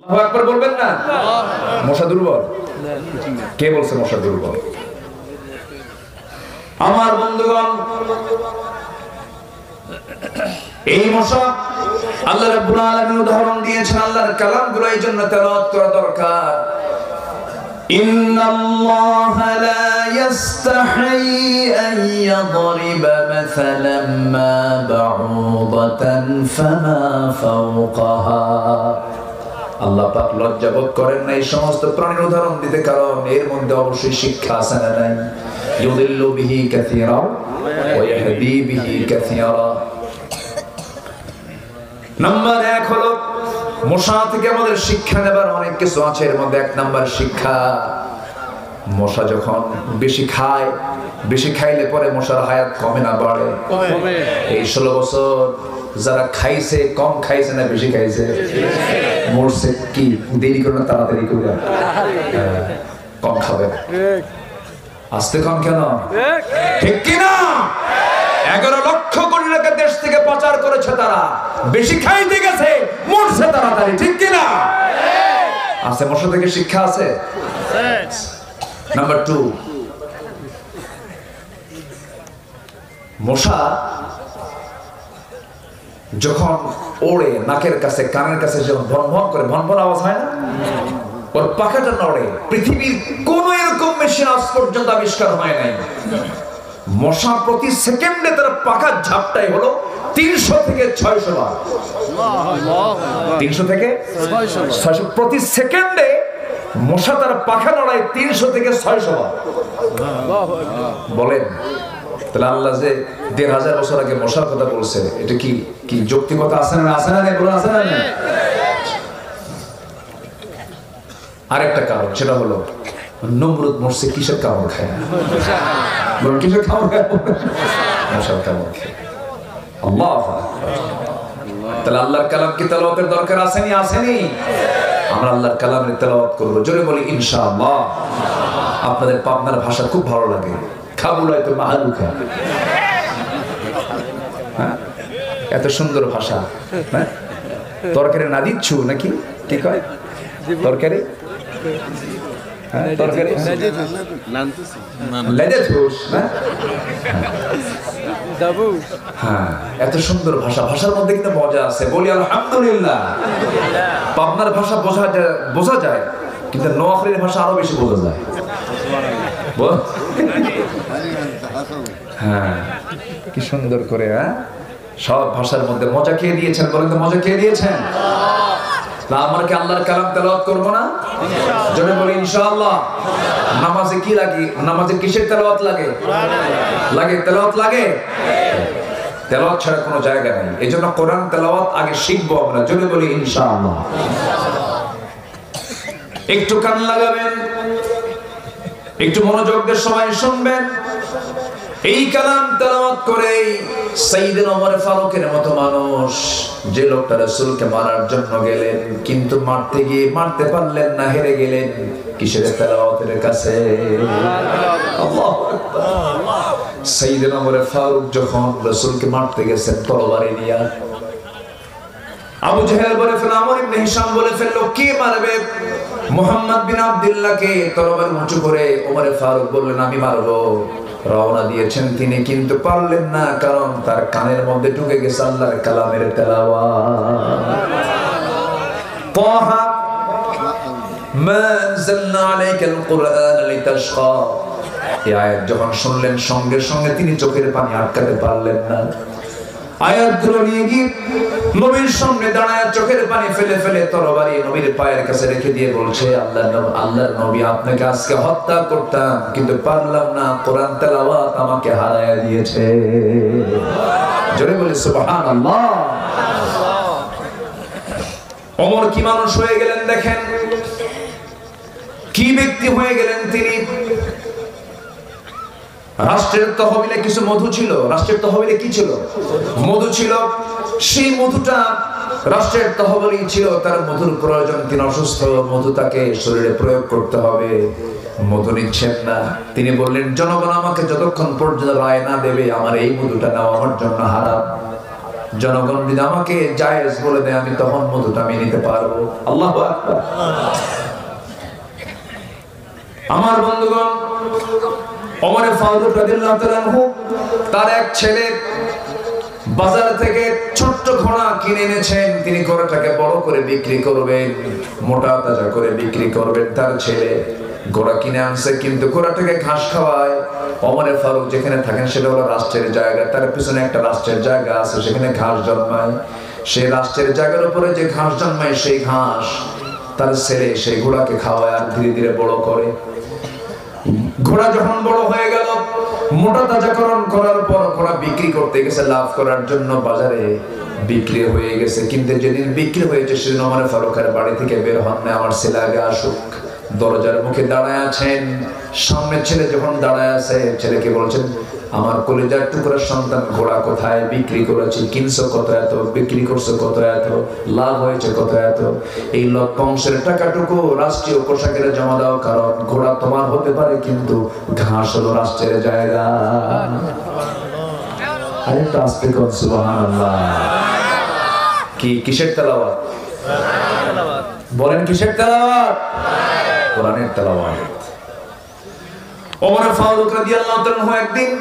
আল্লাহু আকবার বলবেন না? মশা দুর্বল? কে বলছে মশা দুর্বল? আমার বন্ধুগণ, এই মশা আল্লাহ রাব্বুল আলামিন উদাহরণ দিয়েছেন। আল্লাহর কালামগুলো এই জন্য তেলাওয়াত করা দরকার। ইন্নাল্লাহা লা ইস্তাহি আন ইয়াদরিবা মাসালান মা বাউদাতান ফামা ফাওকাহা। আল্লাহ পাক লজ্জা বোধ করেন না এই সমস্ত প্রাণীর উদাহরণ দিতে, কারণ এর মধ্যে অবশ্যই শিক্ষা আছে না নাই? ইউদিল্লু বিহি কাসীরা ওয়া ইয়াহদি বিহি কাসীরা। নাম্বার 1 হলো মশা থেকে আমাদের শিক্ষা নেবার অনেক কিছু আছে। এর মধ্যে 1 নাম্বার শিক্ষা, মশা যখন বেশি খায়, বেশি খাইলে পরে মশার হায়াত কমে না বাড়ে? এই 16 বছর যারা খাইছে, কম খাইছে না বেশি খাইছে? মরছে কি দেরি করে না তাড়াতাড়ি করে? কম খাবে। আস্তে কম কেন? ঠিক কি না? 11 লক্ষ কোটি টাকা দেশ থেকে পাচার করেছে তারা, বেশি খাইতে গেছে, মরছে তাড়াতাড়ি। ঠিক কি না? আছে মশা থেকে শিক্ষা আছে। নাম্বার 2, মশা যখন ওড়ে নাকের কাছে, কানের কাছে যখন ভনভন করে, ভনভন আওয়াজ হয় না? ওর পাখাটা নড়ে। পৃথিবীর কোন এরকম মেশিন আজ পর্যন্ত আবিষ্কার হয় নাই। মশা প্রতি সেকেন্ডে তার পাখার ঝাপটাই হলো 300 থেকে 600 বার। 300 থেকে 600 প্রতি সেকেন্ডে মশা তার পাখা নড়ায় 300 থেকে 600 বার। বলেন তাহলে আল্লাহ যে 1500 বছর আগে মশার কথা বলছে, এটা কি কি যৌক্তিকতা আছে না? আছে না? বলুন আছে না? আরেকটা কারণ, সেটা হলো নমরুদ মরছে কিসের কামড় খায়? বলুন কিসের কামড় খায়? মশার কামড় খায়। আল্লাহ, তাহলে আল্লাহর কালাম কি তেলাওয়াতের দরকার আসেনি? আসেনি? আমরা আল্লাহর কালামের তেলাওয়াত করব। জোরে বলি ইনশাআল্লাহ। আপনাদের পাবনার ভাষা খুব ভালো লাগে। খাবুলাই তো মাহালুখা, এত সুন্দর ভাষা। তরকারি না দিচ্ছু নাকি? কি কয় তরকারি? তরকারি এত সুন্দর ভাষা, ভাষার মধ্যে কিন্তু মজা আছে। বলি আলহামদুলিল্লাহ। পাবনার ভাষা বোঝা যায়, কিন্তু নোয়াখালীর ভাষা আরো বেশি বোঝা যায়। হ্যাঁ, কি সুন্দর করে সব ভাষার মধ্যে মজা খেয়ে দিয়েছেন। বলেন তো মজা খেয়ে দিয়েছেন? আমরা কি আল্লাহর কালাম তেলাওয়াত করব না? জোরে বলি ইনশাআল্লাহ। নামাজে কি লাগে? নামাজে কিসের তেলাওয়াত লাগে? তেলাওয়াত লাগে। তেলাওয়াত ছাড়া কোনো জায়গা নেই। এজন্য কোরআন তেলাওয়াত আগে শিখবো আমরা। জোরে বলি ইনশাআল্লাহ। একটু কান লাগাবেন, একটু মনোযোগ দিয়ে সবাই শুনবেন। এই কালাম তেলাওয়াত করে সাইয়েদনা ওমর ফারুকের মতো মানুষ, যে লোকটা রাসূলকে মারার জন্য গেলেন, কিন্তু মারতে গিয়ে মারতে পারলেন না, হেরে গেলেন। কিসের তেলাওয়াতের কাছে? আল্লাহু আকবার। সাইয়েদনা ওমর ফারুক যখন রাসূলকে মারতে গেছেন তরবারি নিয়ে, আবু জাহেল বলে ফেলল, আমর ইবনে হিশাম বলে ফেলল, কে মারবে? মুহাম্মদ বিন আব্দুল্লাহকে। তরবারি উঁচু করে ওমর ফারুক বললেন, আমি মারবো। রওনা দিয়েছেন তিনি, কিন্তু পারলেন না, কারণ তার কানের মধ্যে ঢুকে গেছে আল্লাহর কালামের তেলাওয়াত। তাহা মা আনজালনা আলাইকাল কুরআন লিতাশকা। এই আয়াত যখন শুনলেন, সঙ্গে সঙ্গে তিনি চোখের পানি আটকাতে পারলেন না। আয়াতগুলো নিয়ে গিয়ে নবীর সামনে দাঁড়ায় চোখের পানি ফেলে ফেলে তরবারি নবীর পায়ের কাছে রেখে দিয়ে বলছে, আল্লাহর নবী, আপনাকে আজকে হত্যা করতাম, কিন্তু পারলাম না, কোরআন তেলাওয়াত আমাকে হারায় দিয়েছে। জোরে বলে সুবহানাল্লাহ। ওমর কি মানুষ হয়ে গেলেন দেখেন, কি ব্যক্তি হয়ে গেলেন তিনি। রাষ্ট্রের তহবিলে কিছু মধু ছিল। রাষ্ট্রের তহবিলে কি ছিল? মধু ছিল। সেই মধুটা রাষ্ট্রের তহবিলে ছিল, তার মধুর প্রয়োজন। তিনি অসুস্থ, মধু তাকে শরীরে প্রয়োগ করতে হবে, মধু নিচ্ছেন না। তিনি বললেন, জনগণ আমাকে যতক্ষণ পর্যন্ত রায় না দেবে, আমার এই মধুটা নেওয়া আমার জন্য হারাম। জনগণ যদি আমাকে জায়েজ বলে দেয় আমি তখন মধুটা আমি নিতে পারবো। আল্লাহু আকবার। আমার বন্ধুগণ, ওমর ফারুক রাদিয়াল্লাহু তাআলা আনহু তার এক ছেলে বাজার থেকে ছোট্ট ঘোড়া কিনে এনেছেন। তিনি ঘোড়াটাকে বড় করে বিক্রি করবেন, মোটা তাজা করে বিক্রি করবেন। তার ছেলে ঘোড়া কিনে আনছে, কিন্তু ঘোড়াটাকে ঘাস খাওয়ায়। ওমর ফারুক যেখানে থাকেন সেটা হলো রাষ্ট্রের জায়গা, তার পিছনে একটা রাষ্ট্রের জায়গা আছে, সেখানে ঘাস জন্মায়। সেই রাষ্ট্রের জায়গার উপরে যে ঘাস জন্মায় সেই ঘাস তার ছেলে সেই ঘোড়াকে খাওয়ায় আর ধীরে ধীরে বড় করে। ঘোড়া যখন বড় হয়ে গেল, মোটা তাজাকরণ করার পর ঘোড়া বিক্রি করতে গেছে লাভ করার জন্য, বাজারে বিক্রি হয়ে গেছে। কিন্তু যেদিন বিক্রি হয়েছে সেদিন ওমর ফারুকের বাড়ি থেকে বের হন না, আমার ছেলে আগে আসুক। দরজার মুখে দাঁড়ায় আছেন, সামনে ছেলে যখন দাঁড়ায় আছে, ছেলেকে বলছেন, আমার কলিজার টুকরা সন্তান, ঘোড়া কোথায়? বিক্রি করেছি। কিনছো কত? এত। বিক্রি করছো কত? এত। লাভ হয়েছে কত? এত। এই লভ্যাংশের টাকাটুকু রাষ্ট্রীয় পোশাকের জমা দাও, কারণ ঘোড়া তোমার হতে পারে কিন্তু ঘাস হলো রাষ্ট্রের জায়গা। আরেকটা আস্তে কর সুবহানাল্লাহ। কি কিসের তেলাওয়াত? বলেন কিসের তেলাওয়াত? কোরআনের তেলাওয়াত। ওমর ফারুক রাদিয়াল্লাহু তাআলা একদিন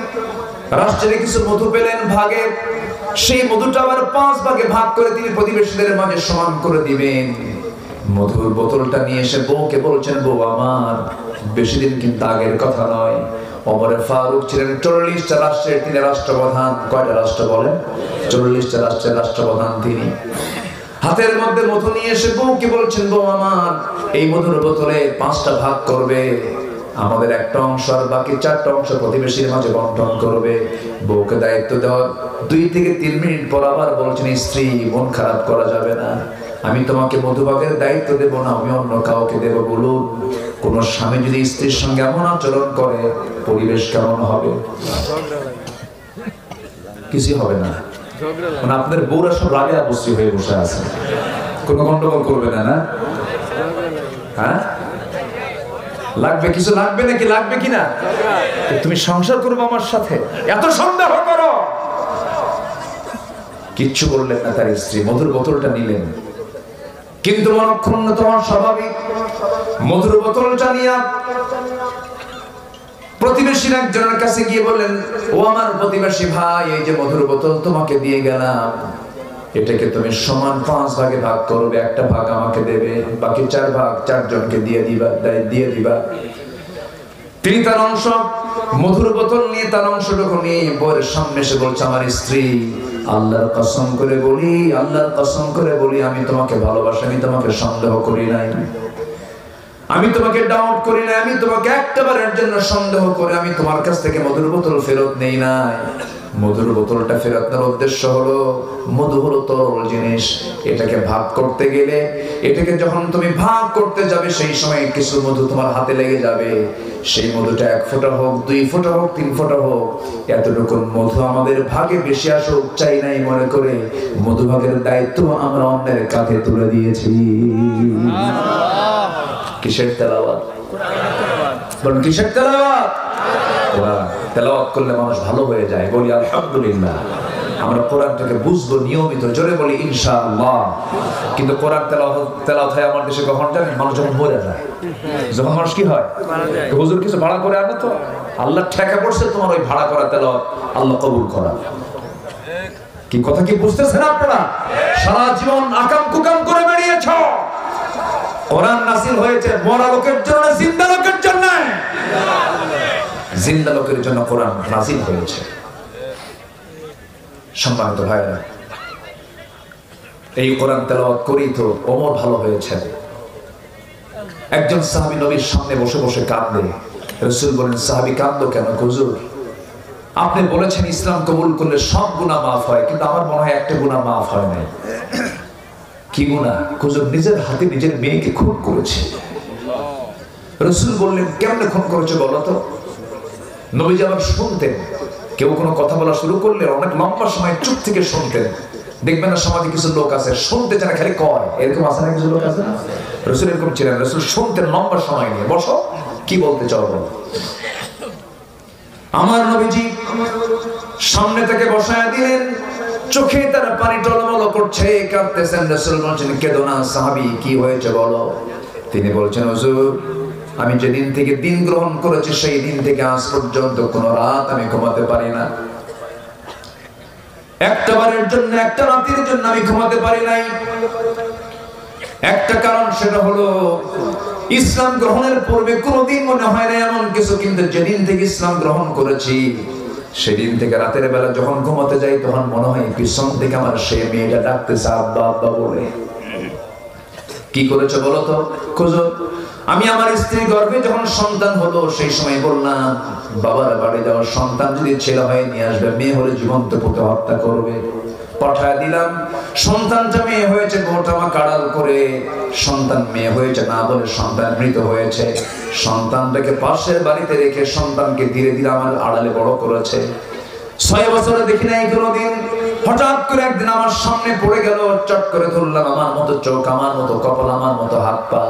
রাষ্ট্রের কিছু মধু পেলেন ভাগে, সেই মধুটা আবার 5 ভাগে ভাগ করে তিনি প্রতিবেশীদের মাঝে সমান করে দিবেন। মধুর বোতলটা নিয়ে এসে বউকে বলছেন, বউ আমার, বেশি দিন কিন্তু আগের কথা নয়, ওমর ফারুক ছিলেন 40টা রাষ্ট্রের তিনি রাষ্ট্রপ্রধান। কয়টা রাষ্ট্র বলেন? 40টা রাষ্ট্রের রাষ্ট্রপ্রধান তিনি। হাতের মধ্যে মধু নিয়ে এসে বউকে বলছেন, বউ আমার, এই মধুর বোতলে 5টা ভাগ করবে, আমাদের একটা অংশ আর বাকি 4টা অংশ প্রতিবেশীর মাঝে বন্টন করবে। বউকে দায়িত্ব দেওয়ার 2 থেকে 3 মিনিট পর আবার বলছেন, স্ত্রী, মন খারাপ করা যাবে না, আমি তোমাকে মধুভাগের দায়িত্ব দেব না, আমি অন্য কাউকে দেব। বলুন, কোন স্বামী যদি স্ত্রীর সঙ্গে এমন আচরণ করে পরিবেশ কেমন হবে? কিছু হবে না। মানে আপনাদের বউরা সব রাগে অবস্থি হয়ে বসে আছে, কোনো গন্ডগোল করবে না, না? হ্যাঁ, লাগবে কিছু, লাগবে নাকি? লাগবে কিনা? তুমি সংসার করবো আমার সাথে, এত সন্দেহ করো? কিচ্ছু বললেন না তার স্ত্রী, মধুর বোতলটা নিলেন। কিন্তু মনক্ষুণ্ণ তোমার স্বাভাবিক, মধুর বোতলটা নিয়ে প্রতিবেশীর একজনের কাছে গিয়ে বললেন, ও আমার প্রতিবেশী ভাই, এই যে মধুর বোতল তোমাকে দিয়ে গেলাম, এটাকে তুমি সমান 5 ভাগে ভাগ করবে, একটা ভাগ আমাকে দেবে, বাকি 4 ভাগ 4 জনকে দিয়ে দিবা। তিনি তার অংশ মধুর বোতল নিয়ে, তার অংশটুকু নিয়ে বউয়ের সামনে এসে বলছে, আমার স্ত্রী, আল্লাহর কসম করে বলি, আমি তোমাকে ভালোবাসি, আমি তোমাকে সন্দেহ করি নাই, আমি তোমাকে ডাউট করি নাই, আমি তোমাকে একটাবারের জন্য সন্দেহ করে আমি তোমার কাছ থেকে মধুর বোতল ফেরত নেই নাই। মধুর বোতলটা ফেরত নেওয়ার উদ্দেশ্য হলো, মধু হলো তরল জিনিস, এটাকে ভাগ করতে গেলে, এটাকে যখন তুমি ভাগ করতে যাবে সেই সময় কিছু মধু তোমার হাতে লেগে যাবে। সেই মধুটা 1 ফোঁটা হোক, 2 ফোঁটা হোক, 3 ফোঁটা হোক, এতটুকু মধু আমাদের ভাগে বেশি আসুক চাই নাই মনে করে মধু ভাগের দায়িত্ব আমরা অন্যের কাঁধে তুলে দিয়েছি। কিসের তেলাওয়াত? বলুন কিসের তেলাওয়াত? কোরআন তেলাওয়াত করলে মানুষ ভালো হয়ে যায়, বলি আলহামদুলিল্লাহ। আমরা কোরআনটাকে বুঝবো নিয়মিত, জোরে বলি ইনশাআল্লাহ। কিন্তু কোরআন তেলাওয়াত হয় আমার দেশে কখন জানেন? মানুষ যখন মরে যায়, যখন মানুষ কি হয়, হুজুর কিছু ভাড়া করে আনো তো, আল্লাহ ঠেকা পড়ছে তোমার ওই ভাড়া করা তেলাওয়াত আল্লাহ কবুল করা। কি কথা কি বুঝতেছেন আপনারা? সারা জীবন আকাম কুকাম করে বেরিয়েছ, কোরআন নাযিল হয়েছে মরা লোকের জন্য, জিন্দা লোকের জন্য। জিন্দা লোকের জন্য কোরআন নাযিল হয়েছে। সম্মানিত ভাইরা, এই কোরআন তেলাওয়াত করেই তো ওমর ভালো হয়েছে। একজন সাহাবী নবীর সামনে বসে বসে কাঁদে। রাসূল বলেন, সাহাবী কাঁদলো কেন? হুজুর, আপনি বলেছেন ইসলাম কবুল করলে সব গুনাহ মাফ হয়, কিন্তু আমার মনে হয় একটা গুনাহ মাফ হয় না। কি গুনাহ? হুজুর, নিজের হাতে নিজের মেয়েকে খুন করেছে। রাসূল বললেন, কেমনে খুন করেছে বলো তো? নবীজি আবার শুনতেন, কেউ কোনো কথা বলা শুরু করলে অনেক লম্বা সময় চুপ থেকে শুনতেন। দেখবেন না সমাজে কিছু লোক আছে শুনতে চায় না, খালি কয়, এরকম আছে না কিছু লোক আছে না? রাসূল এরকম ছিলেন, রাসূল শুনতেন লম্বা সময় নিয়ে। বসো, কি বলতে চাও বলো। আমার নবীজি সামনে থেকে বসায় দিলেন, চোখে তার পানি টলমল করছে, কাঁদতেছেন। রাসূল বলছেন, কেঁদো না সাহাবী, কি হয়েছে বলো। তিনি বলছেন, হুজুর আমি যেদিন থেকে দিন গ্রহণ করেছি সেই দিন থেকে আজ পর্যন্ত কোন রাত আমি ঘুমাতে পারি না। একটা বারের জন্য, একটা রাতের জন্য আমি ঘুমাতে পারি নাই। একটা কারণ, সেটা হলো ইসলাম গ্রহণের পূর্বে কোনোদিন মনে হয় না এমন কিছু, কিন্তু যেদিন থেকে ইসলাম গ্রহণ করেছি সেদিন থেকে রাতের বেলা যখন ঘুমাতে যাই তখন মনে হয় পিছন থেকে আমার সে মেয়েটা ডাকতেছে আব্বা আব্বা বলে। কি করেছে বলো তো? খুঁজো। আমি আমার স্ত্রী গর্ভে যখন সন্তান হলো সেই সময় বললাম বাবার বাড়ি যাওয়ার, সন্তান যদি ছেলে হয় নিয়ে আসবে, মেয়ে হলে জীবন্ত পুঁতে হত্যা করবে। পাঠায় দিলাম। সন্তানটা মেয়ে হয়েছে, বউটা আমাকে আড়াল করে সন্তান মেয়ে হয়েছে না বলে সন্তান মৃত হয়েছে। সন্তানটাকে পাশের বাড়িতে রেখে সন্তানকে ধীরে ধীরে আমার আড়ালে বড় করেছে। 6 বছরে দেখি নাই কোনোদিন। হঠাৎ করে একদিন আমার সামনে পড়ে গেল, চট করে ধরলাম। আমার মতো চোখ, আমার মতো কপাল, আমার মতো হাত পা,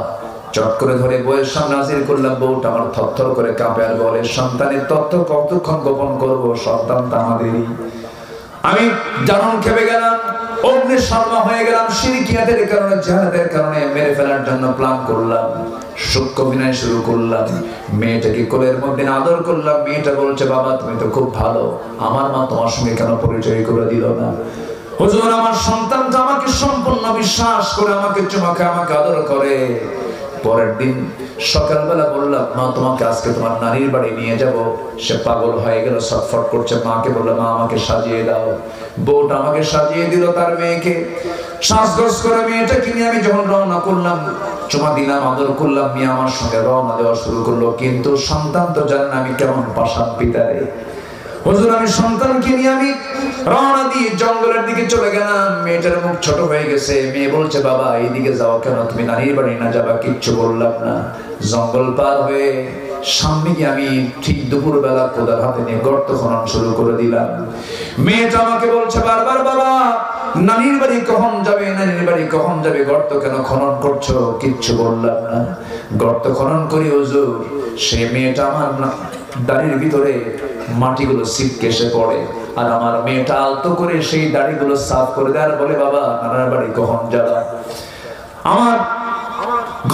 চট করে ধরে বউয়ের সামনে হাজির করলাম। বউটা আমার থরথর করে কাঁপে আর বলে, সন্তানের তথ্য কতক্ষণ গোপন করবো, সন্তানটা আমাদেরই। আমি জানন খেপে গেলাম, অগ্নি শর্মা হয়ে গেলাম। শিরকিয়াতের কারণে, জিহাদের কারণে মেরে ফেলার জন্য প্ল্যান করলাম, সূক্ষ্ম অভিনয় শুরু করলাম। মেয়েটাকে কোলের মধ্যে আদর করলাম। মেয়েটা বলছে, বাবা তুমি তো খুব ভালো, আমার মা তোমার সঙ্গে কেন পরিচয় করে দিল না? হুজুর আমার সন্তানটা আমাকে সম্পূর্ণ বিশ্বাস করে আমাকে চুমা খায়, আমাকে আদর করে। পরের দিন সকালবেলা বললাম, মা তোমাকে আজকে তোমার নানির বাড়ি নিয়ে যাব। সে পাগল হয়ে গেল, ছটফট করছে। মাকে বললাম, মা আমাকে সাজিয়ে দাও। বউটা আমাকে সাজিয়ে দিল তার মেয়েকে। সাজগোজ করে মেয়েটাকে নিয়ে আমি যখন রওনা করলাম, চুমা দিলাম, আদর করলাম, মেয়ে আমার সঙ্গে রওনা দেওয়া শুরু করলো। কিন্তু সন্তান তো জানেন আমি কেমন পাষাণ পিতারে। হুজুর আমি সন্তানকে নিয়ে আমি রওনা দিয়ে জঙ্গলের দিকে চলে গেলাম। মেয়েটার মুখ ছোট হয়ে গেছে। মেয়ে বলছে, বাবা এইদিকে যাও কেন, তুমি নানির বাড়ি না যাবা? কিচ্ছু বললাম না। জঙ্গল পার হয়ে সামনে গিয়ে আমি ঠিক দুপুর বেলা কোদাল হাতে নিয়ে গর্ত খনন শুরু করে দিলাম। মেয়েটা আমাকে বলছে বারবার, বাবা নানির বাড়ি কখন যাবে, নানির বাড়ি কখন যাবে, গর্ত কেন খনন করছো? কিচ্ছু বললাম না। গর্ত খনন করি হুজুর, সে মেয়েটা আমার দাড়ির ভিতরে মাটিগুলো ছিটকে এসে পড়ে, আর আমার মেয়েটা আলতো করে সেই দাড়িগুলো সাফ করে দেয় আর বলে, বাবা নানার বাড়ি কখন যাবা? আমার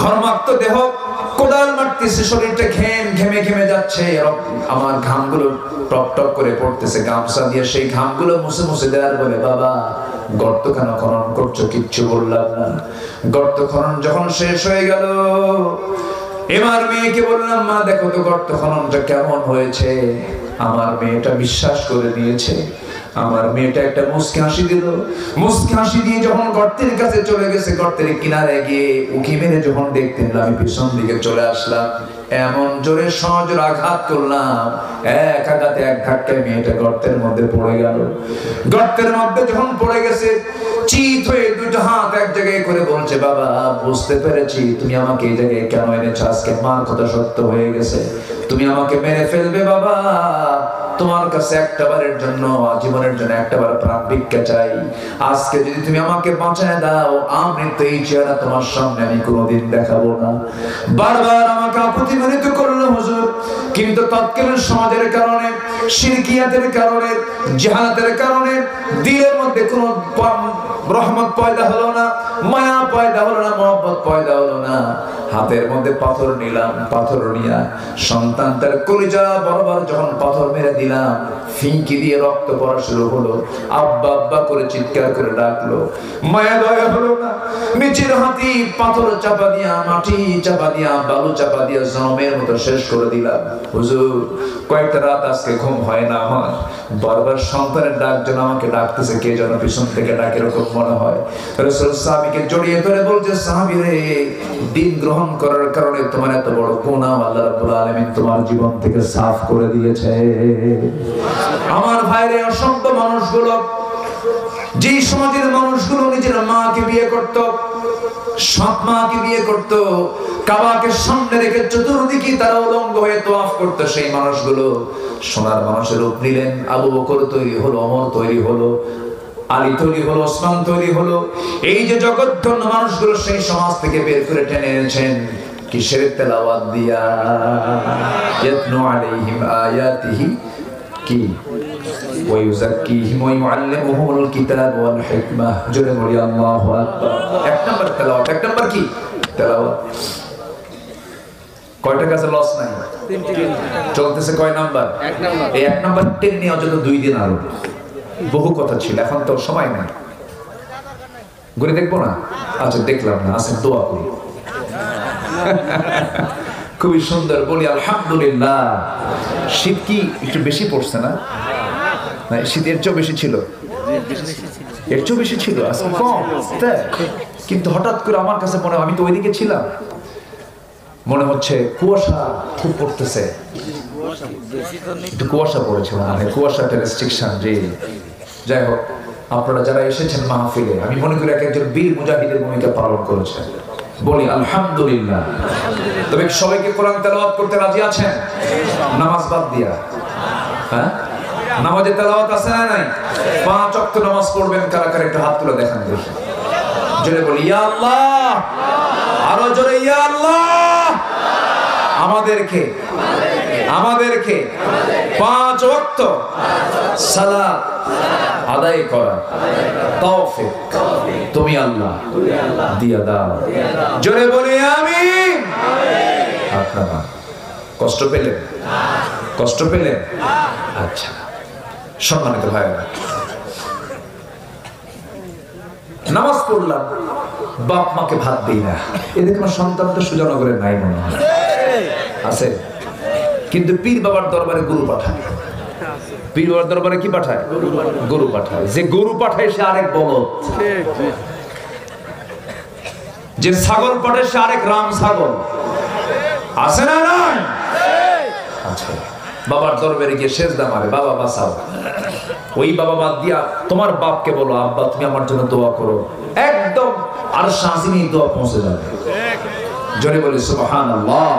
ঘর্মাক্ত দেহ কোদাল মারতেছে, শরীরটা ঘেমে ঘেমে যাচ্ছে, আমার ঘামগুলো টপ টপ করে পড়তেছে। গামছা দিয়ে সেই ঘামগুলো মুছে মুছে দেওয়ার বলে, বাবা গর্ত কেন খনন করছো? কিচ্ছু বললাম না। গর্ত খনন যখন শেষ হয়ে গেল, এবার মেয়েকে বললাম, মা দেখো তো গর্ত খননটা কেমন হয়েছে। আমার মেয়েটা বিশ্বাস করে নিয়েছে। আমার মেয়েটা একটা মুচকি হাসি দিল। মুচকি হাসি দিয়ে যখন গর্তের কাছে চলে গেছে, গর্তের কিনারে গিয়ে উকি মেরে যখন দেখতে পেলাম, আমি পিছন দিকে চলে আসলাম। এমন জোরে সজোর আঘাত করলাম, এক আঘাতে এক ধাক্কায় মেয়েটা গর্তের মধ্যে পড়ে গেল। গর্তের মধ্যে যখন পড়ে গেছে, চিত হয়ে দুটো হাত এক জায়গায় করে বলছে, বাবা বুঝতে পেরেছি তুমি আমাকে এই জায়গায় কেন এনেছো। আজকে মার কথা সত্য হয়ে গেছে, তুমি আমাকে মেরে ফেলবে। বাবা তোমার কাছে একটা বারের জন্য, জীবনের জন্য একটা বার প্রাণ ভিক্ষা চাই। আজকে যদি তুমি আমাকে বাঁচায় দাও, আমি তো এই চেহারা তোমার সামনে আমি কোনোদিন দেখাবো না। বারবার আমাকে প্রতিমানিত করলো হুজুর, কিন্তু তৎকালীন সমাজের কারণে, শিরকিয়াতের কারণে, জাহালাতের কারণে দিলের মধ্যে কোনো রহমত পয়দা হলো না, মায়া পয়দা হলো না, মহব্বত পয়দা হলো না। হাতের মধ্যে পাথর নিলাম, পাথর নিয়া সন্তানটার কলিজা বরাবর যখন পাথর মেরে দিলাম, ফিঙ্কি দিয়ে রক্ত পড়া শুরু হলো। আব্বা আব্বা করে চিৎকার করে ডাকলো। মায়া দয়া হলো না, নিচের হাতি পাথর চাপা দিয়া, মাটি চাপা দিয়া, বালু চাপা দিয়া জনমের মতো শেষ করে দিলাম। হুজুর কয়েকটা রাত আজকে ঘুম হয় না আমার। বারবার সন্তানের ডাক যেন আমাকে ডাকতেছে, কে যেন পিছন থেকে ডাকে, এরকম মনে হয়। রাসূল সাহাবীকে জড়িয়ে ধরে বলছে, সাহাবী রে, দিন গ্রহণ করার কারণে তোমার এত বড় গুনাহ আল্লাহ রাব্বুল আলামিন তোমার জীবন থেকে সাফ করে দিয়েছে। আমার ভাইরে, অসংখ্য মানুষগুলো, যে সমাজের মানুষগুলো নিজের মাকে বিয়ে করত, সৎ মাকে বিয়ে করত, কাবাকে সামনে রেখে চতুর্দিকে তারা উলঙ্গ হয়ে তওয়াফ করত, সেই মানুষগুলো সোনার মানুষের রূপ নিলেন। আবু বকর তৈরি হলো, ওমর তৈরি হলো, আলী তৈরি হলো, ওসমান তৈরি হলো। এই যে জগৎধন্য মানুষগুলো সেই সমাজ থেকে বের করে টেনে এনেছেন কিসের তেলাওয়াত দিয়া? ইয়াতলু আলাইহিম আয়াতিহি, কি ওয়া ইউযাক্কিহিম ওয়া ইউআল্লিমুহুমুল কিতাব ওয়াল হিকমাহ। জোরে বলি আল্লাহু আকবার। এক নাম্বার তেলাওয়াত। এক নাম্বার কি? তেলাওয়াত। কয়টা কাছে লস নাই? চলতেছে কয় নাম্বার? এক নাম্বার। এই এক নাম্বার টেন নিয়ে অন্তত 2 দিন আরো বহু কথা ছিল, এখন তো সময় নাই। ঘুরে দেখবো না? আচ্ছা দেখলাম না, আসেন দোয়া করি। খুবই সুন্দর বলি আলহামদুলিল্লাহ। শীত কি একটু বেশি পড়ছে না? শীত এর চেয়েও বেশি ছিল, এর চেয়েও বেশি ছিল, আজকে কম। কিন্তু হঠাৎ করে আমার কাছে মনে হয়, আমি তো ওইদিকে ছিলাম, মনে হচ্ছে কুয়াশা খুব পড়তেছে, একটু কুয়াশা পড়েছে মনে হয়, কুয়াশাটা রেস্ট্রিকশন। যে যাই হোক, আপনারা যারা এসেছেন মাহফিলে, আমি মনে করি একজন বীর মুজাহিদের ভূমিকা পালন করেছেন, বলি আলহামদুলিল্লাহ। তবে সবাইকে কোরআন তেলাওয়াত করতে রাজি আছেন? নামাজ বাদ দিয়া? হ্যাঁ, নামাজে তেলাওয়াত আছে না নাই? 5 ওয়াক্ত নামাজ পড়বেন কারা কারা, একটু হাত তুলে দেখান দেখি। জোরে বলি ইয়া আল্লাহ, আরো জোরে ইয়া আল্লাহ। আমাদেরকে 5 ওয়াক্ত সালাত আদায় করা তৌফিক তুমি আল্লাহ দিয়া দাও। জোরে বলি আমিন। আপনারা কষ্ট পেলেন? কষ্ট পেলেন? আচ্ছা, সম্মানিত ভাইরা, নামাজ পড়লাম, বাপ মাকে ভাত দিই না, এদের কোনো সন্তান তো সুজানগরে নাই মনে হয়, আছে? কিন্তু পীর বাবার দরবারে গরু পাঠায়। পীর বাবার দরবারে কি পাঠায়? গরু পাঠায়। যে গরু পাঠায় সে আরেক বলদ, যে ছাগল পাঠায় সে আরেক রাম ছাগল, আছে না নাই? আচ্ছা, বাবার দরবারে গিয়ে সেজদা মারে, বাবা বাঁচাও। ওই বাবা বাদ দিয়া তোমার বাপকে বলো, আব্বা তুমি আমার জন্য দোয়া করো, একদম আর শাসিনী দোয়া পৌঁছে যাবে। জোরে বলি সুবহানাল্লাহ।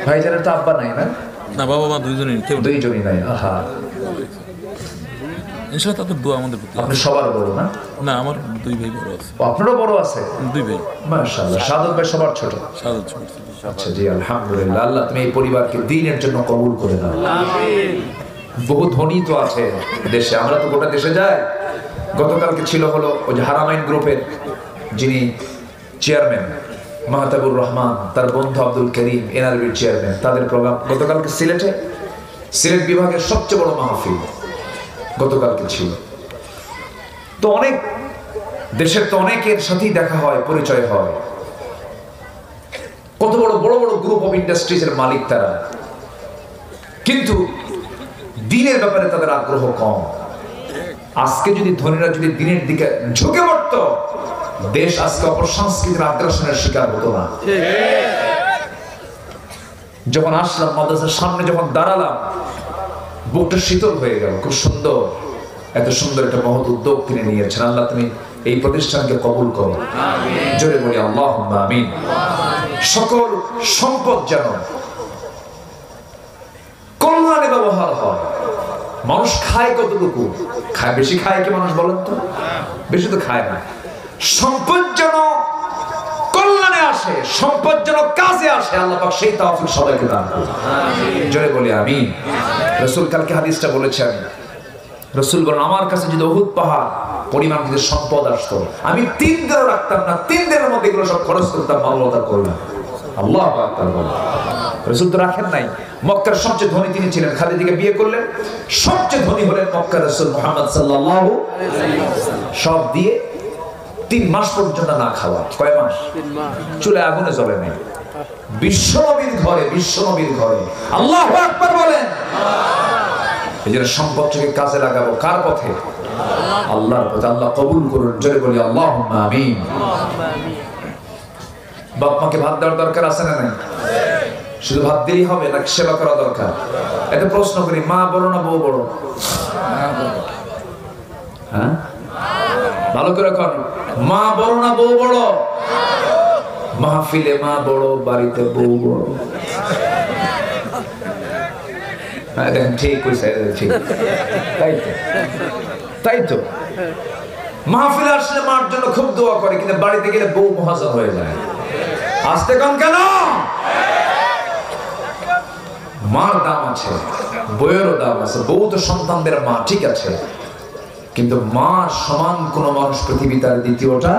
ভাইজানের তো আব্বা নাই না? না, বাবা মা দুইজনই নাই। আহা, ইনশাআল্লাহ তাদের দোয়া আমাদের প্রতি। আপনি সবার বড় না? না, আমার 2 ভাই বড় আছে। আপনারও বড় আছে? 2 ভাই। মাশাআল্লাহ। সাদত ভাই সবার ছোট? সাদত ছোট। আচ্ছা জি, আলহামদুলিল্লাহ। আল্লাহ তুমি এই পরিবারকে দ্বীনের জন্য কবুল করে দাও। আমিন। বহু ধনী তো আছে দেশে, আমরা তো গোটা দেশে যাই। গতকালকে ছিল হলো ওই যে হারামাইন গ্রুপের যিনি চেয়ারম্যান মাহতাবুর রহমান, তার বন্ধু আব্দুল করিম এনআরবির চেয়ারম্যান, তাদের প্রোগ্রাম গতকালকে সিলেটে, সিলেট বিভাগের সবচেয়ে বড় মাহফিল গতকালকে ছিল। তো অনেক দেশের তো অনেকের সাথেই দেখা হয়, পরিচয় হয়। কত বড় বড় বড় গ্রুপ অফ ইন্ডাস্ট্রিজের মালিক তারা, কিন্তু দিনের ব্যাপারে তাদের আগ্রহ কম। আজকে যদি ধনীরা যদি দিনের দিকে ঝুঁকে পড়তো, দেশ আজকে অপসংস্কৃতির আগ্রাসনের শিকার হতো না। যখন আসলাম মাদ্রাসার সামনে, যখন দাঁড়ালাম, বুকটা শীতল হয়ে গেল। খুব সুন্দর, এত সুন্দর একটা মহৎ উদ্যোগ তিনি নিয়েছেন। আল্লাহ তুমি এই প্রতিষ্ঠানকে কবুল করো। জোরে বলি আল্লাহুম্মা আমিন। সকল সম্পদ যেন কল্যাণে ব্যবহার হয়। মানুষ খায় কতটুকু? খায় বেশি খায় কি মানুষ, বলেন তো? বেশি তো খায় না। সম্পদ যেন কল্যাণে আসে, সম্পদ যেন কাজে আসে, আল্লাহ পাক সেই তৌফিক সবাইকে দান করুন। জোরে বলি আমিন। রাসূল কালকে হাদিসটা বলেছেন, রাসূল বলেন, আমার কাছে যদি উহুদ পাহাড় পরিমাণ যদি সম্পদ আসতো, আমি 3 দিনও রাখতাম না, 3 দিনের মধ্যে এগুলো সব খরচ করতাম, মানবতা করলাম। আল্লাহু আকবার বলেন। রাসূল তো রাখেন নাই। মক্কার সবচেয়ে ধনী তিনি ছিলেন, খাদিজাকে বিয়ে করলেন, সবচেয়ে ধনী হলেন মক্কার রাসূল মুহাম্মদ সাল্লাল্লাহু আলাইহি ওয়াসাল্লাম। সব দিয়ে 3 মাস পর্যন্ত না খাওয়া। কয় মাস? 3 মাস। চুলে আগুনে জ্বলে নাই। বিশ্বনবীর ঘরে, বিশ্বনবীর ঘরে। আল্লাহু আকবার বলেন। এই যে সম্পদটাকে কাজে লাগাবো কার পথে? আল্লাহর পথে। আল্লাহ কবুল করুন। জোরে বলি আল্লাহুম্মা আমিন। বাপ মাকে ভাত দেওয়ার দরকার আছে না নাই? শুধু ভাত দিলেই হবে নাকি সেবা করা দরকার? একটা প্রশ্ন করি, মা বড় না বউ বড়? হ্যাঁ, ভালো করে কর। মা বড় না বউ বড়? মাহফিলে মা বড়, বাড়িতে বউ বড়। ঠিক কইছে, ঠিক। তাই তো মাহফিলে আসলে মার জন্য খুব দোয়া করে, কিন্তু বাড়িতে গেলে বউ মহাজন হয়ে যায়। আসতে কম কেন? মার দাম আছে, বইয়েরও দাম আছে। বউ তো সন্তানদের মা, ঠিক আছে, কিন্তু মার সমান কোন মানুষ পৃথিবীতে আর দ্বিতীয়টা